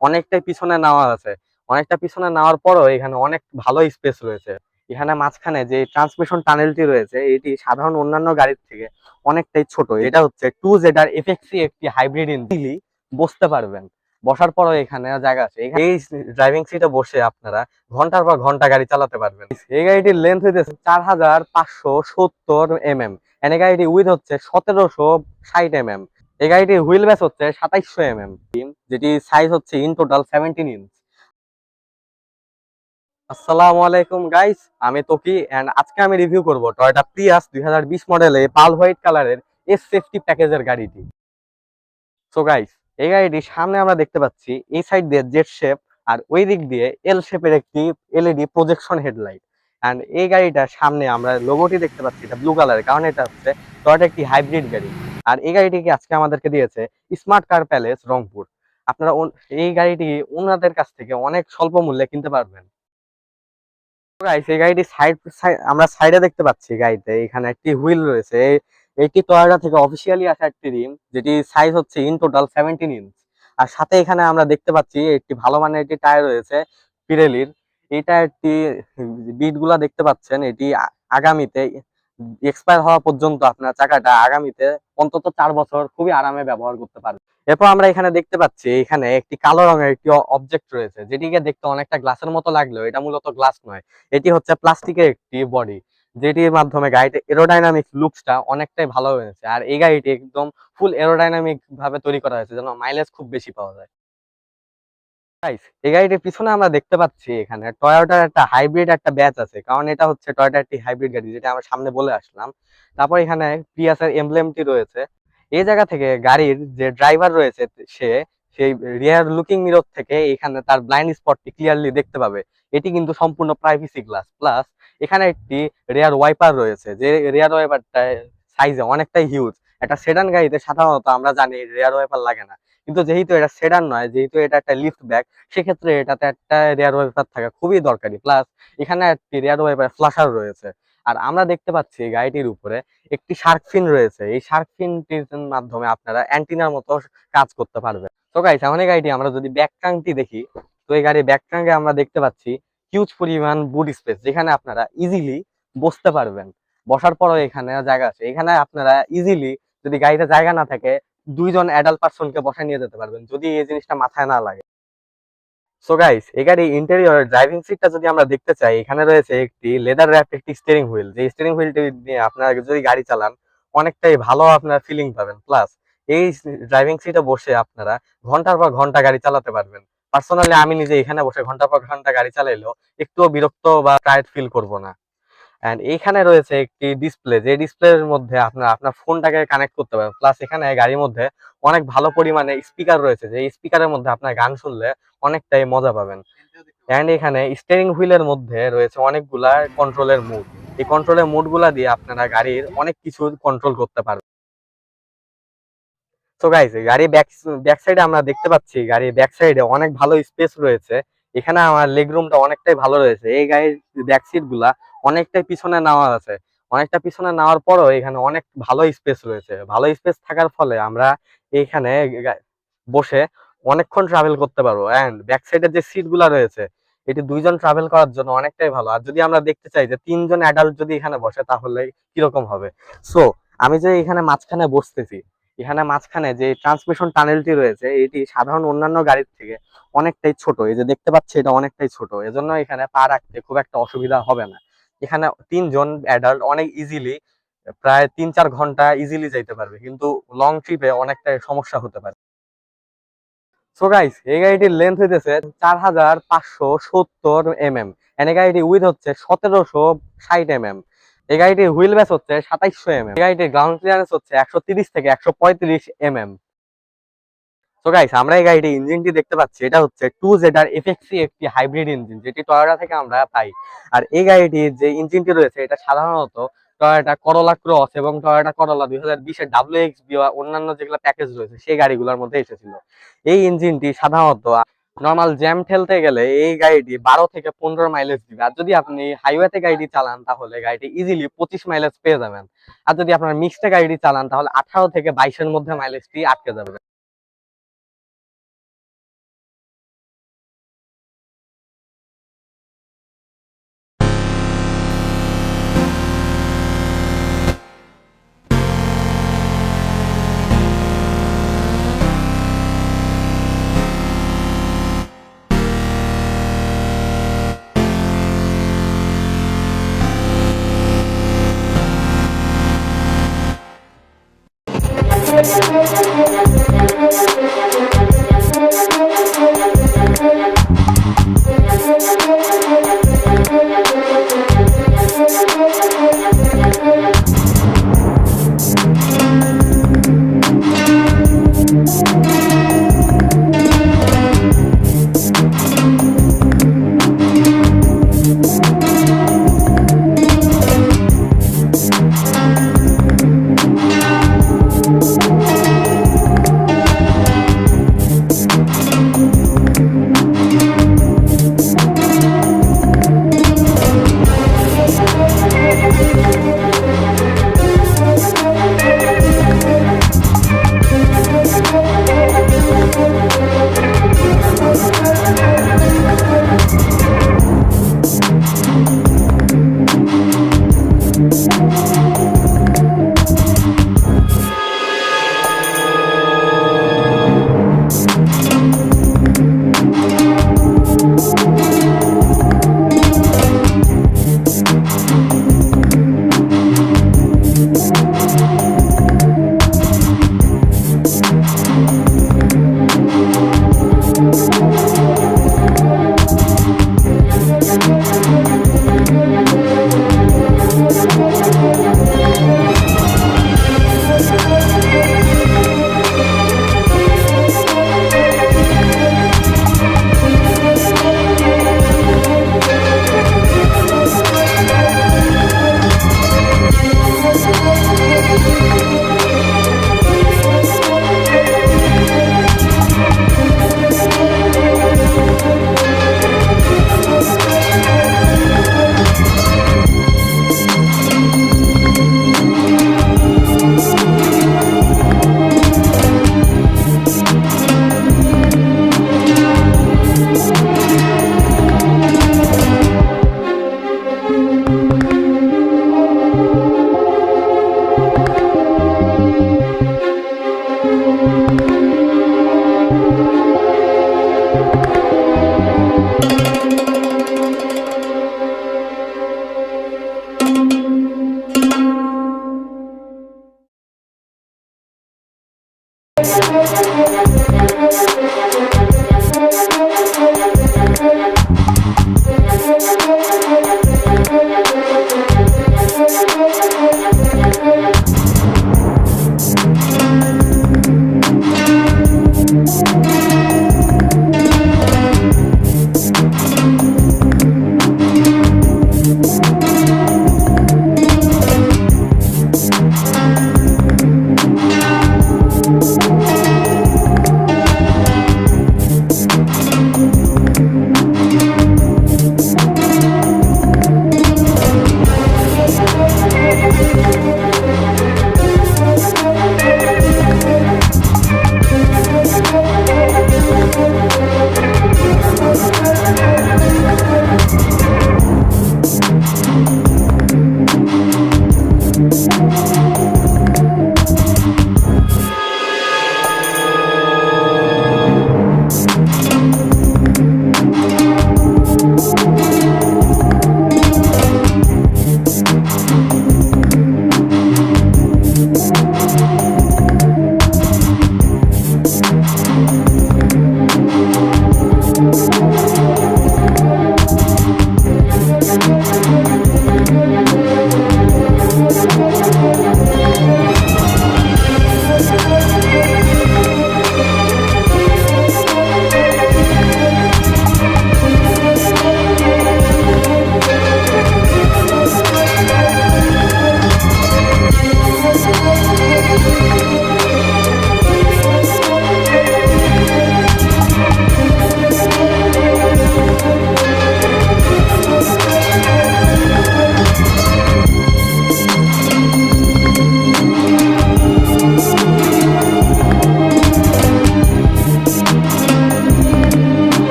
অনেকটাই পিছনে নেওয়া আছে। অনেকটা পিছনে নেওয়ার পরও এখানে অনেক ভালো স্পেস রয়েছে। এখানে মাঝখানে যে ট্রান্সমিশন টানেলটি রয়েছে এটি সাধারণ অন্যান্য গাড়ির থেকে অনেকটাই ছোট। এটা হচ্ছে 2ZR FXE একটি হাইব্রিড ইঞ্জিন। বসতে পারবেন, বসার পরও এখানে জায়গা আছে। এই ড্রাইভিং সিটে বসে আপনারা ঘন্টার পর ঘন্টা গাড়ি চালাতে পারবেন। এই গাড়িটির লেন্থ হইতেছে 4570 mm। এনে গাড়িটি উইথ হচ্ছে 1760 mm। এই গাড়িটির হুইল বেস হচ্ছে 2700 mm, যেটি সাইজ হচ্ছে ইন টোটাল 17 ইঞ্চ। আসসালামু আলাইকুম গাইস, আমি তোকি এন্ড আজকে আমি রিভিউ করব টয়োটা প্রিয়াস 2020 মডেলের পাল হোয়াইট কালারের এস সেফটি প্যাকেজের গাড়িটি। সো গাইস, এই গাড়িটির সামনে আমরা দেখতে পাচ্ছি এই সাইড দিয়ে জেড শেপ আর ওই দিক দিয়ে এল শেপের একটি এলইডি প্রজেকশন হেডলাইট। এন্ড এই গাড়িটার সামনে আমরা লোগোটি দেখতে পাচ্ছি, এটা ব্লু কালারের, কারণ এটা হচ্ছে টয়োটা একটি হাইব্রিড গাড়ি। আর এই গাড়িটিকে আজকে আমাদেরকে দিয়েছে স্মার্ট কার প্যালেস রংপুর। আপনারা এই গাড়িটি ওনাদের কাছ থেকে অনেক স্বল্প মূল্যে কিনতে পারবেন। গাইস, এই গাড়িটি আমরা সাইডে দেখতে পাচ্ছি, গাড়িতে এখানে একটি হুইল রয়েছে। এটি টয়োটা থেকে অফিসিয়ালি আসা একটি রিম, যেটি সাইজ হচ্ছে ইন টোটাল 17 ইঞ্চ। আর সাথে এখানে আমরা দেখতে পাচ্ছি একটি ভালো মানের একটি টায়ার রয়েছে পিরেলির। এই টায়ারটি বিট গুলা দেখতে পাচ্ছেন, এটি আগামীতে এক্সপায়ার হওয়া পর্যন্ত আপনার চাকাটা আগামীতে অন্তত 4 বছর খুবই আরামে ব্যবহার করতে পারবে। এরপর আমরা এখানে দেখতে পাচ্ছি এখানে একটি কালো রঙের একটি অবজেক্ট রয়েছে, যেটিকে দেখতে অনেকটা গ্লাসের মতো লাগলেও এটা মূলত গ্লাস নয়। এটি হচ্ছে প্লাস্টিকের একটি বডি, যেটির মাধ্যমে গাড়িতে এরোডাইনামিক লুকসটা অনেকটাই ভালো হয়েছে। আর এই গাড়িটি একদম ফুল এরোডাইনামিক ভাবে তৈরি করা হয়েছে যেন মাইলেজ খুব বেশি পাওয়া যায়। গাইস, এই গাড়িটির পিছনে আমরা দেখতে পাচ্ছি এখানে টয়োটার একটা হাইব্রিড একটা ব্যাচ আছে, কারণ এটা হচ্ছে টয়োটা একটি হাইব্রিড গাড়ি, যেটা আমরা সামনে বলে আসলাম। তারপর এখানে প্রিয়াসের এমব্লেমটি রয়েছে। এই জায়গা থেকে গাড়ির যে ড্রাইভার রয়েছে সে সেই রিয়ার লুকিং মিরর থেকে এখানে তার ব্লাইন্ড স্পটটি ক্লিয়ারলি দেখতে পাবে। এটি কিন্তু সম্পূর্ণ প্রাইভেসি গ্লাস, প্লাস এখানে একটি রিয়ার ওয়াইপার রয়েছে, যে রিয়ার ওয়াইপারটা সাইজে অনেকটাই হিউজ। একটা সেডান গাড়িতে সাধারণত আমরা জানি রিয়ার ওয়াইপার লাগে না, কিন্তু যেহেতু এটা সেডান নয়, যেহেতু এটা একটা লিফট ব্যাক, সেক্ষেত্রে এটাতে একটা রিয়ার ওয়াইপার থাকা খুবই দরকারি। প্লাস এখানে একটি রিয়ার ওয়াইপার ফ্লাশার রয়েছে। আর আমরা দেখতে পাচ্ছি গাড়িটির উপরে একটি শার্ক ফিন রয়েছে। এই শার্ক ফিনটির মাধ্যমে আপনারা অ্যান্টিনার মতো কাজ করতে পারবেন। তো গাইস, এখন এই গাড়িটি আমরা যদি ব্যাক ট্রাঙ্কটি দেখি, তো এই গাড়ির ব্যাক ট্রাঙ্কে আমরা দেখতে পাচ্ছি হিউজ পরিমাণ বুট স্পেস, যেখানে আপনারা ইজিলি বসতে পারবেন। বসার পরও এখানে জায়গা আছে। এখানে আপনারা ইজিলি, যদি গাড়িতে জায়গা না থাকে, দুইজন অ্যাডাল্ট পার্সনকে বসায় নিয়ে যেতে পারবেন, যদি এই জিনিসটা মাথায় না লাগে। সো গাইস, এই গাড়ি ইন্টেরিয়র ড্রাইভিং সিটটা যদি আমরা দেখতে চাই, এখানে রয়েছে একটি লেদার র্যাপ একটি স্টিয়ারিং হুইল, যে স্টিয়ারিং হুইলটি দিয়ে আপনারা যদি গাড়ি চালান অনেকটাই ভালো আপনারা ফিলিং পাবেন। প্লাস এই ড্রাইভিং সিটে বসে আপনারা ঘন্টার পর ঘন্টা গাড়ি চালাতে পারবেন। পার্সোনালি আমি নিজে এখানে বসে ঘন্টার পর ঘন্টা গাড়ি চালাইলেও একটুও বিরক্ত বা টায়ার্ড ফিল করব না। এন্ড এইখানে রয়েছে একটি ডিসপ্লে, যে ডিসপ্লের মধ্যে আপনার আপনার ফোনটাকে কানেক্ট করতে পারবেন। প্লাস এখানে গাড়ির মধ্যে অনেক ভালো পরিমাণে স্পিকার রয়েছে, যে স্পিকারের মধ্যে আপনার গান শুনলে অনেকটাই মজা পাবেন। এন্ড এখানে স্টিয়ারিং হুইলের মধ্যে রয়েছে অনেকগুলা কন্ট্রোলের মুড। এই কন্ট্রোলের মুড গুলা দিয়ে আপনারা গাড়ির অনেক কিছু কন্ট্রোল করতে পারবেন। তো গাইস, গাড়ি ব্যাক সাইডে আমরা দেখতে পাচ্ছি গাড়ির ব্যাক সাইডে অনেক ভালো স্পেস রয়েছে। এখানে আমার লেগ রুমটা অনেকটাই ভালো রয়েছে। এই গাড়ির ব্যাক সিট গুলা অনেকটাই পিছনে নেওয়া আছে। অনেকটা পিছনে নেওয়ার পরও এখানে অনেক ভালো স্পেস রয়েছে। ভালো স্পেস থাকার ফলে আমরা এখানে বসে অনেকক্ষণ ট্রাভেল করতে পারবো। এন্ড ব্যাক সাইডের যে সিট গুলা রয়েছে, এটি দুইজন ট্রাভেল করার জন্য অনেকটাই ভালো। আর যদি আমরা দেখতে চাই যে তিনজন অ্যাডাল্ট যদি এখানে বসে, তাহলে কিরকম হবে। সো আমি যে এখানে মাঝখানে বসতেছি, এখানে মাঝখানে যে ট্রান্সমিশন টানেলটি রয়েছে এটি সাধারণ অন্যান্য গাড়ির থেকে অনেকটাই ছোট। এই যে দেখতে পাচ্ছি, এটা অনেকটাই ছোট, এজন্য এখানে পা রাখতে খুব একটা অসুবিধা হবে না। এখানে তিনজন অ্যাডাল্ট অনেক ইজিলি প্রায় 3-4 ঘন্টা ইজিলি যাইতে পারবে, কিন্তু লং ট্রিপে অনেকটা সমস্যা হতে পারে। সো গাইস, এই গাড়িটির লেন্থ হইতেছে 4570 mm। এনে গাড়িটি উইথ হচ্ছে 1760 mm। এই গাড়িটির হুইল বেস হচ্ছে 2700 mm। এই গাড়িটির গ্রাউন্ড ক্লিয়ারেন্স হচ্ছে 130 থেকে 135 mm। সো গাইস, আমরা এই গাড়িটির ইঞ্জিনটি দেখতে পাচ্ছি, এটা হচ্ছে 2ZR FXE একটি হাইব্রিড ইঞ্জিন, যেটি টয়োটা থেকে আমরা পাই। আর এই গাড়িটির যে ইঞ্জিনটি রয়েছে, এটা সাধারণত টয়োটা করোলা ক্রস এবং টয়োটা করোলা 2020-এর WXB বা অন্যান্য যেগুলো প্যাকেজ রয়েছে সেই গাড়িগুলোর মধ্যে এসেছিল। এই ইঞ্জিনটি সাধারণত নর্মাল জ্যাম ঠেলতে গেলে এই গাড়িটি 12 থেকে 15 মাইলেজ দিবে। আর যদি আপনি হাইওয়েতে গাড়িটি চালান, তাহলে গাড়িটি ইজিলি 25 মাইলেজ পেয়ে যাবেন। আর যদি আপনার মিক্সড গাড়িটি চালান, তাহলে 18 থেকে 22-এর মধ্যে মাইলেজটি আটকে যাবে।